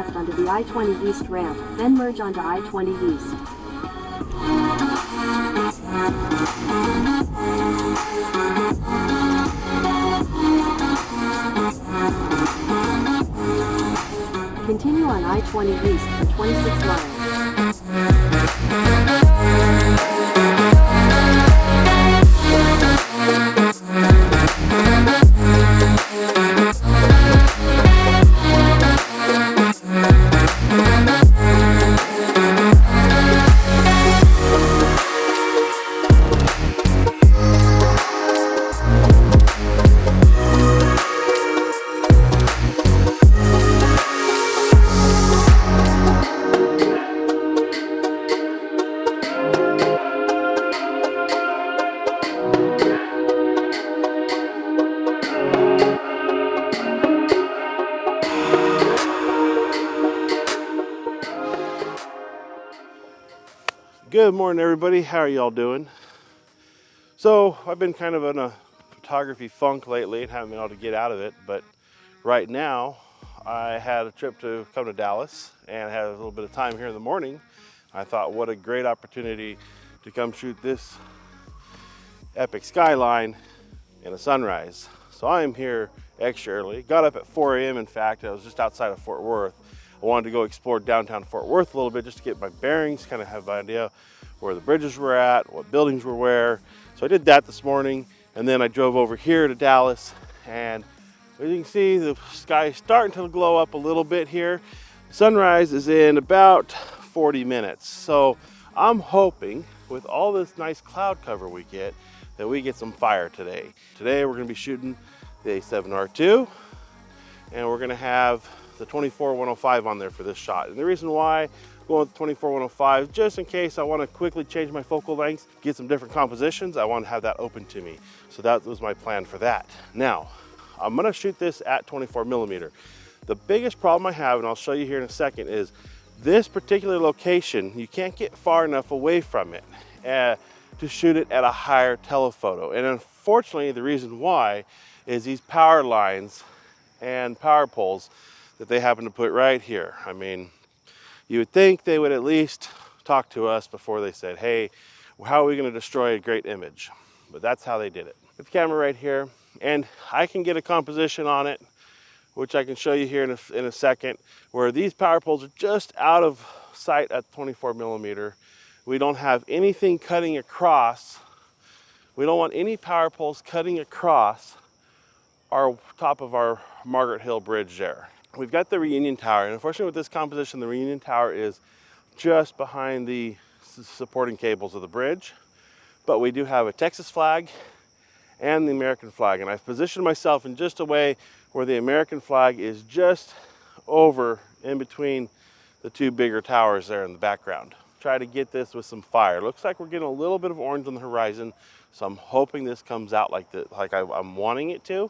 left onto the I-20 East ramp, then merge onto I-20 East. Continue on I-20 East for 26 miles. Good morning, everybody. How are y'all doing? So I've been kind of in a photography funk lately and haven't been able to get out of it, but right now I had a trip to come to Dallas and had a little bit of time here in the morning. I thought, what a great opportunity to come shoot this epic skyline and a sunrise. So I'm here extra early. Got up at 4 a.m. in fact. I was just outside of Fort Worth. I wanted to go explore downtown Fort Worth a little bit just to get my bearings, kind of have an idea where the bridges were at, what buildings were where. So I did that this morning, and then I drove over here to Dallas, and as you can see, the sky is starting to glow up a little bit here. Sunrise is in about 40 minutes. So I'm hoping with all this nice cloud cover we get, that we get some fire today. Today we're gonna be shooting the A7rii, and we're gonna have the 24-105 on there for this shot. And the reason why I'm going with the 24-105, just in case I want to quickly change my focal lengths, get some different compositions, I want to have that open to me. So that was my plan for that. Now, I'm gonna shoot this at 24mm. The biggest problem I have, and I'll show you here in a second, is this particular location, you can't get far enough away from it to shoot it at a higher telephoto. And unfortunately, the reason why is these power lines and power poles that they happen to put right here. I mean, you would think they would at least talk to us before they said, hey, how are we gonna destroy a great image? But that's how they did it. With the camera right here, and I can get a composition on it, which I can show you here in a second, where these power poles are just out of sight at 24mm. We don't have anything cutting across. We don't want any power poles cutting across our top of our Margaret Hill Bridge there. We've got the Reunion Tower, and unfortunately with this composition, the Reunion Tower is just behind the supporting cables of the bridge. But we do have a Texas flag and the American flag, and I've positioned myself in just a way where the American flag is just over in between the two bigger towers there in the background. Try to get this with some fire. Looks like we're getting a little bit of orange on the horizon, so I'm hoping this comes out like I'm wanting it to.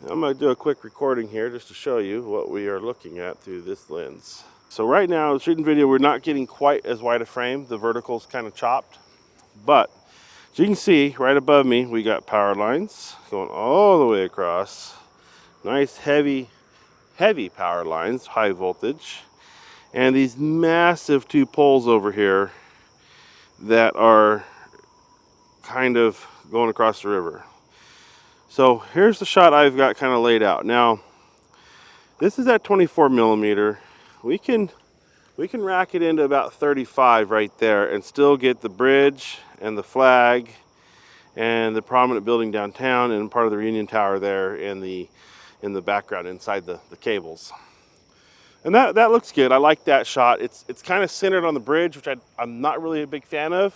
I'm going to do a quick recording here just to show you what we are looking at through this lens. So right now, shooting video, we're not getting quite as wide a frame. The vertical's kind of chopped. But as you can see, right above me, we got power lines going all the way across. Nice, heavy power lines, high voltage. And these massive two poles over here that are kind of going across the river. So here's the shot I've got kind of laid out. Now, this is at 24mm. We can rack it into about 35 right there and still get the bridge and the flag and the prominent building downtown and part of the Reunion Tower there in the background inside the cables. And that looks good. I like that shot. It's kind of centered on the bridge, which I'm not really a big fan of.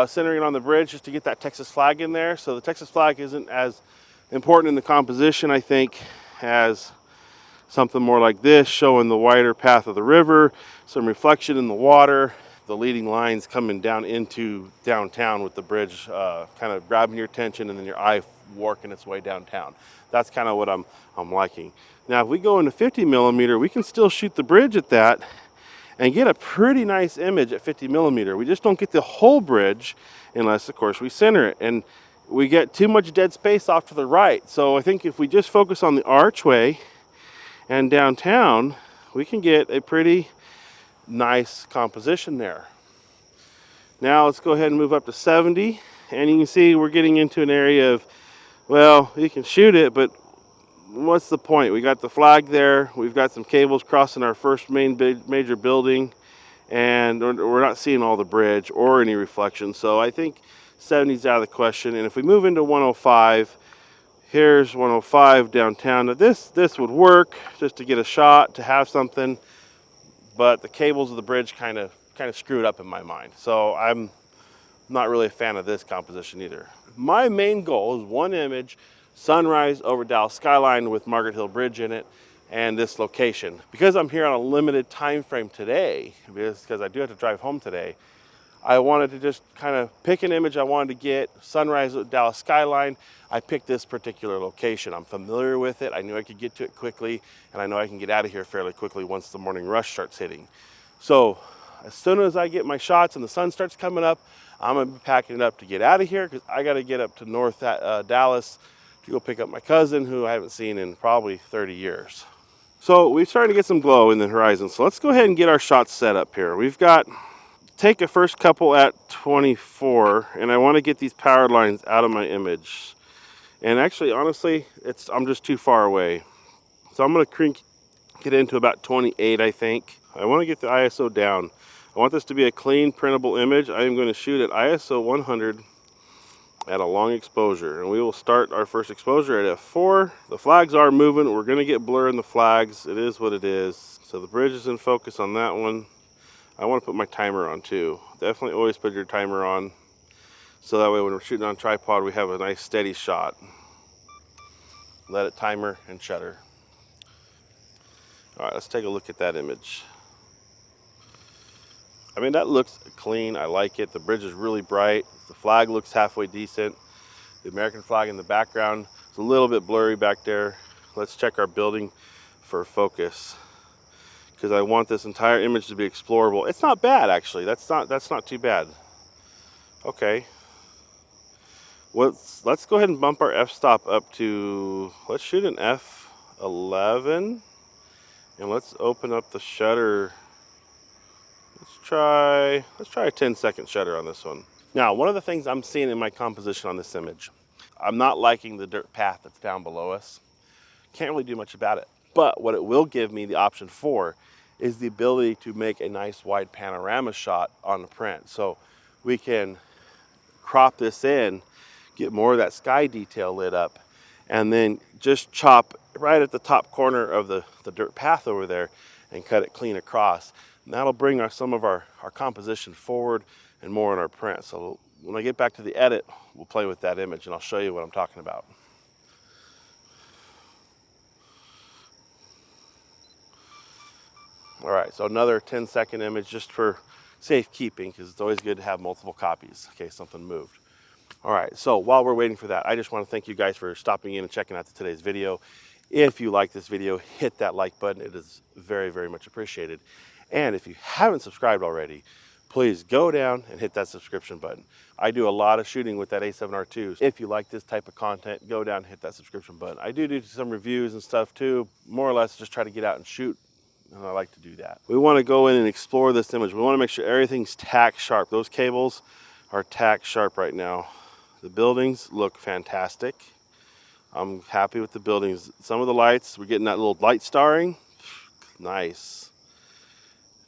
Centering it on the bridge just to get that Texas flag in there. So the Texas flag isn't as important in the composition, I think, as something more like this, showing the wider path of the river, some reflection in the water, the leading lines coming down into downtown with the bridge kind of grabbing your attention and then your eye working its way downtown. That's kind of what I'm liking. Now, if we go into 50mm, we can still shoot the bridge at that and get a pretty nice image at 50mm. We just don't get the whole bridge unless, of course, we center it. And we get too much dead space off to the right. So I think if we just focus on the archway and downtown, we can get a pretty nice composition there. Now let's go ahead and move up to 70, and you can see we're getting into an area of, well, you can shoot it, but what's the point? We got the flag there, we've got some cables crossing our first major building, and we're not seeing all the bridge or any reflection. So I think 70 is out of the question. And if we move into 105, here's 105 downtown. Now this would work just to get a shot, to have something, but the cables of the bridge kind of screwed up in my mind. So I'm not really a fan of this composition either. My main goal is one image, sunrise over Dallas skyline with Margaret Hill Bridge in it, and this location. Because I'm here on a limited time frame today, because I do have to drive home today, I wanted to just kind of pick an image I wanted to get, sunrise with Dallas skyline. I picked this particular location. I'm familiar with it. I knew I could get to it quickly, and I know I can get out of here fairly quickly once the morning rush starts hitting. So as soon as I get my shots and the sun starts coming up, I'm gonna be packing it up to get out of here, because I gotta get up to North Dallas to go pick up my cousin, who I haven't seen in probably 30 years. So we're starting to get some glow in the horizon. So let's go ahead and get our shots set up here. We've got, take a first couple at 24, and I want to get these power lines out of my image. And actually, honestly, I'm just too far away. So I'm going to crank it into about 28, I think. I want to get the ISO down. I want this to be a clean, printable image. I am going to shoot at ISO 100 at a long exposure, and we will start our first exposure at f4. The flags are moving. We're going to get blur in the flags. It is what it is. So the bridge is in focus on that one. I want to put my timer on too. Definitely always put your timer on, so that way when we're shooting on tripod we have a nice steady shot. Let it timer and shutter. All right, let's take a look at that image. I mean, that looks clean. I like it. The bridge is really bright. The flag looks halfway decent. The American flag in the background is a little bit blurry back there. Let's check our building for focus, because I want this entire image to be explorable. It's not bad, actually. That's not too bad. Okay. Let's go ahead and bump our f-stop up to, let's shoot an f11, and let's open up the shutter. Let's try a 10-second shutter on this one. Now, one of the things I'm seeing in my composition on this image, I'm not liking the dirt path that's down below us. Can't really do much about it. But what it will give me the option for is the ability to make a nice wide panorama shot on the print. So we can crop this in, get more of that sky detail lit up, and then just chop right at the top corner of the dirt path over there and cut it clean across. And that'll bring some of our composition forward and more in our print. So when I get back to the edit, we'll play with that image and I'll show you what I'm talking about. All right, so another 10-second image just for safekeeping, because it's always good to have multiple copies in case something moved. All right, so while we're waiting for that, I just want to thank you guys for stopping in and checking out today's video. If you like this video, hit that like button. It is very, very much appreciated. And if you haven't subscribed already, please go down and hit that subscription button. I do a lot of shooting with that A7rii II. If you like this type of content, go down and hit that subscription button. I do some reviews and stuff too, more or less just try to get out and shoot, and I like to do that. We want to go in and explore this image. We want to make sure everything's tack sharp. Those cables are tack sharp right now. The buildings look fantastic. I'm happy with the buildings. Some of the lights, we're getting that little light starring. Nice.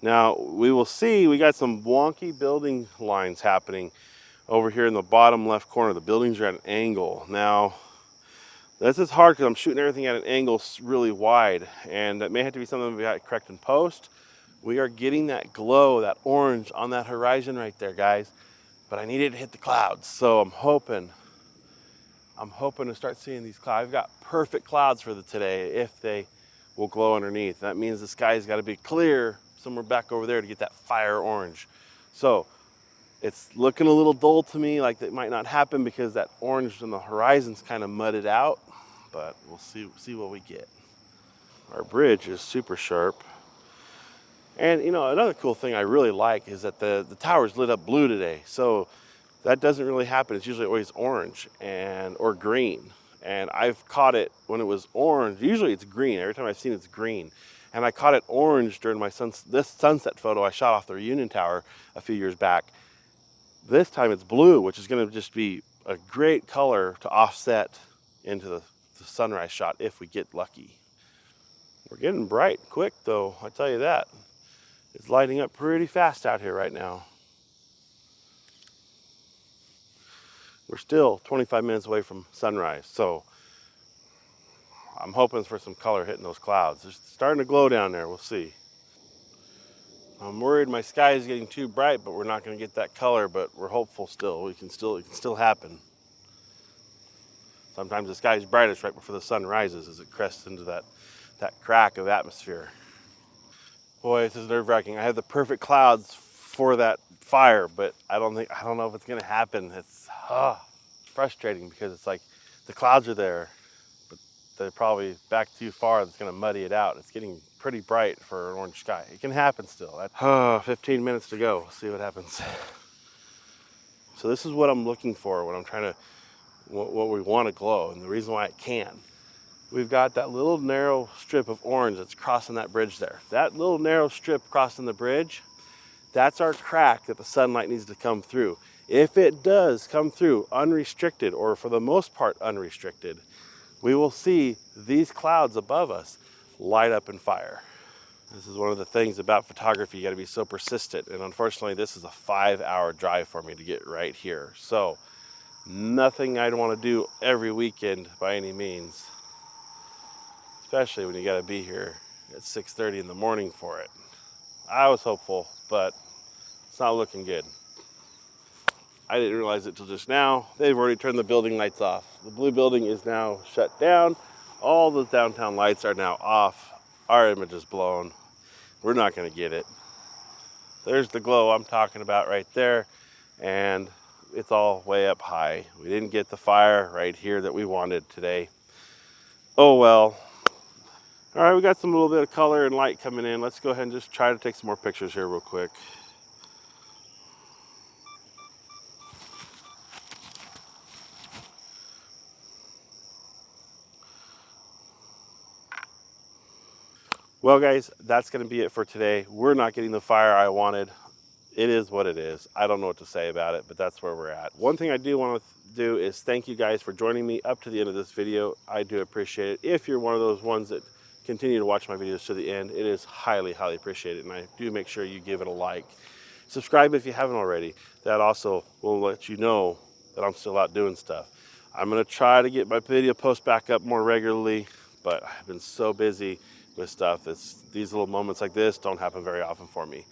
Now we will see, we got some wonky building lines happening over here in the bottom left corner. The buildings are at an angle. Now this is hard because I'm shooting everything at an angle really wide, and that may have to be something we got to correct in post. We are getting that glow, that orange on that horizon right there, guys. But I needed to hit the clouds, so I'm hoping to start seeing these clouds. I've got perfect clouds for today if they will glow underneath. That means the sky's got to be clear somewhere back over there to get that fire orange. So it's looking a little dull to me, like that might not happen because that orange on the horizon's kind of mudded out, but we'll see what we get. Our bridge is super sharp. And you know, another cool thing I really like is that the tower's lit up blue today. So that doesn't really happen. It's usually always orange or green. And I've caught it when it was orange. Usually it's green. Every time I've seen it's green. And I caught it orange during this sunset photo I shot off the Reunion Tower a few years back. This time it's blue, which is going to just be a great color to offset into the sunrise shot if we get lucky. We're getting bright quick though, I tell you that. It's lighting up pretty fast out here right now. We're still 25 minutes away from sunrise, so I'm hoping for some color hitting those clouds. It's starting to glow down there, we'll see. I'm worried my sky is getting too bright, but we're not going to get that color, but we're hopeful still. It can still happen. Sometimes the sky is brightest right before the sun rises as it crests into that crack of atmosphere. Boy, this is nerve-wracking. I have the perfect clouds for that fire, but I don't know if it's going to happen. It's frustrating because it's like the clouds are there, but they're probably back too far. That's going to muddy it out. It's getting pretty bright for an orange sky. It can happen still. 15 minutes to go. See what happens. So this is what I'm looking for when I'm trying to, what we want to glow, and the reason why it can. We've got that little narrow strip of orange that's crossing that bridge there. That little narrow strip crossing the bridge, that's our crack that the sunlight needs to come through. If it does come through unrestricted, or for the most part unrestricted, we will see these clouds above us light up in fire. This is one of the things about photography. You got to be so persistent, and unfortunately this is a 5-hour drive for me to get right here. So nothing I'd want to do every weekend by any means, especially when you got to be here at 6:30 in the morning for it. I was hopeful, but it's not looking good. I didn't realize it till just now. They've already turned the building lights off. The blue building is now shut down. All the downtown lights are now off. Our image is blown. We're not going to get it. There's the glow I'm talking about right there, and it's all way up high. We didn't get the fire right here that we wanted today. Oh well. All right, we got some little bit of color and light coming in. Let's go ahead and just try to take some more pictures here real quick. Well guys, that's gonna be it for today. We're not getting the fire I wanted. It is what it is. I don't know what to say about it, but that's where we're at. One thing I do want to do is thank you guys for joining me up to the end of this video. I do appreciate it. If you're one of those ones that continue to watch my videos to the end, it is highly, highly appreciated. And I do make sure you give it a like. Subscribe if you haven't already. That also will let you know that I'm still out doing stuff. I'm gonna try to get my video posts back up more regularly, but I've been so busy with stuff. These little moments like this don't happen very often for me.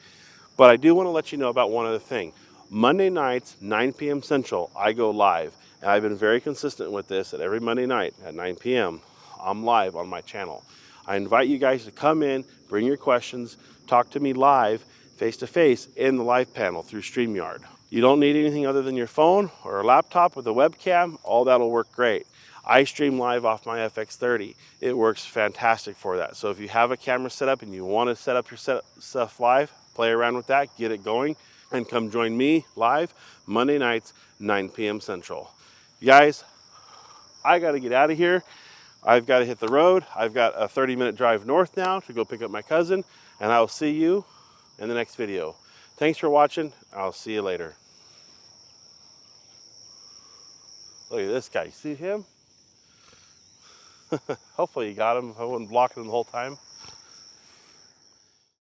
But I do want to let you know about one other thing. Monday nights, 9 p.m. Central, I go live. And I've been very consistent with this, that every Monday night at 9 p.m., I'm live on my channel. I invite you guys to come in, bring your questions, talk to me live, face-to-face in the live panel through StreamYard. You don't need anything other than your phone or a laptop with a webcam. All that'll work great. I stream live off my FX30. It works fantastic for that. So if you have a camera set up and you want to set up your stuff live, play around with that, get it going, and come join me live Monday nights, 9 p.m. Central. You guys, I got to get out of here. I've got to hit the road. I've got a 30-minute drive north now to go pick up my cousin, and I will see you in the next video. Thanks for watching. I'll see you later. Look at this guy. You see him? Hopefully you got him. I wasn't blocking him the whole time.